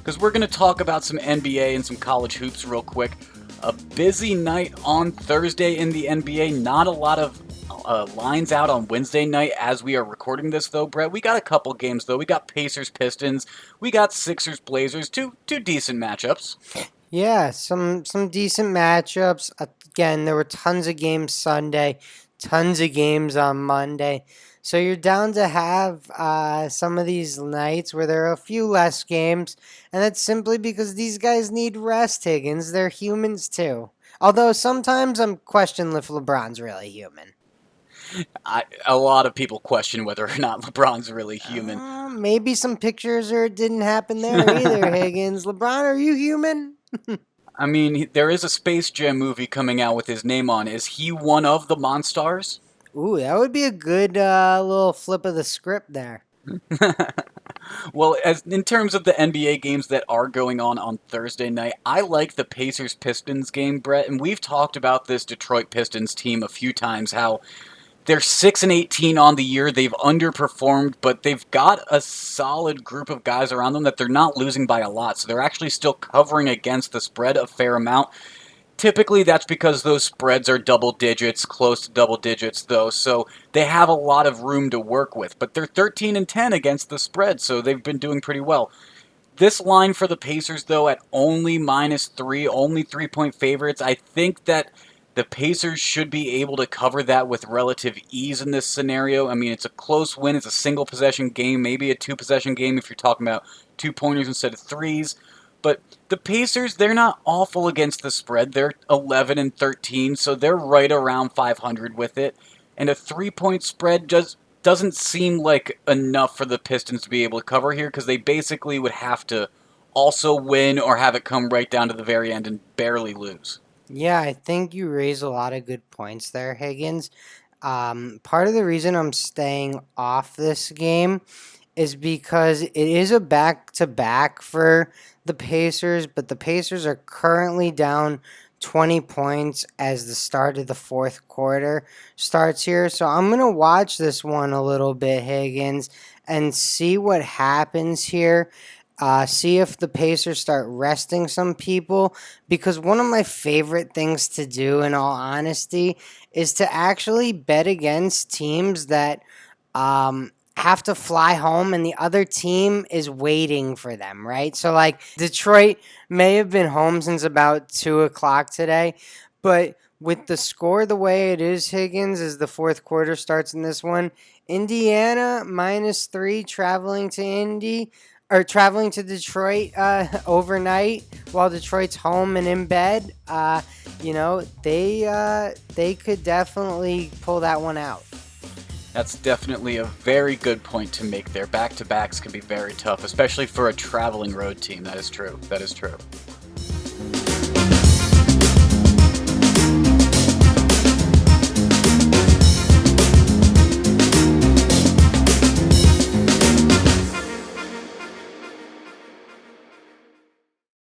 because we're going to talk about some NBA and some college hoops real quick. A busy night on Thursday in the NBA. Not a lot of lines out on Wednesday night as we are recording this, though, Brett. We got a couple games, though. We got Pacers, Pistons. We got Sixers, Blazers. Two decent matchups. Yeah, some decent matchups. Again, there were tons of games Sunday, tons of games on Monday. So you're down to have some of these nights where there are a few less games, and that's simply because these guys need rest, Higgins. They're humans too. Although sometimes I'm questioning if LeBron's really human. A lot of people question whether or not LeBron's really human. Maybe some pictures or it didn't happen there either, Higgins. LeBron, are you human? I mean, there is a Space Jam movie coming out with his name on. Is he one of the Monstars? Ooh, that would be a good little flip of the script there. Well, as in terms of the NBA games that are going on Thursday night, I like the Pacers Pistons game, Brett, and we've talked about this Detroit Pistons team a few times. How they're 6-18 on the year. They've underperformed, but they've got a solid group of guys around them that they're not losing by a lot. So they're actually still covering against the spread a fair amount. Typically, that's because those spreads are double digits, close to double digits, though, so they have a lot of room to work with. But they're 13-10 against the spread, so they've been doing pretty well. This line for the Pacers, though, at only -3, only 3-point favorites, I think that the Pacers should be able to cover that with relative ease in this scenario. I mean, it's a close win. It's a single possession game, maybe a two possession game if you're talking about 2-pointers instead of threes. But the Pacers, they're not awful against the spread. They're 11-13, so they're right around 500 with it. And a 3-point spread just doesn't seem like enough for the Pistons to be able to cover here because they basically would have to also win or have it come right down to the very end and barely lose. Yeah, I think you raise a lot of good points there, Higgins. Part of the reason I'm staying off this game is because it is a back to back for the Pacers, but the Pacers are currently down 20 points as the start of the fourth quarter starts here. So I'm going to watch this one a little bit, Higgins, and see what happens here. See if the Pacers start resting some people, because one of my favorite things to do, in all honesty, is to actually bet against teams that have to fly home and the other team is waiting for them, right? So, like, Detroit may have been home since about 2 o'clock today, but with the score the way it is, Higgins, as the fourth quarter starts in this one, Indiana -3 traveling to Indy or traveling to Detroit overnight while Detroit's home and in bed. They could definitely pull that one out. That's definitely a very good point to make there. Back-to-backs can be very tough, especially for a traveling road team. That is true. That is true.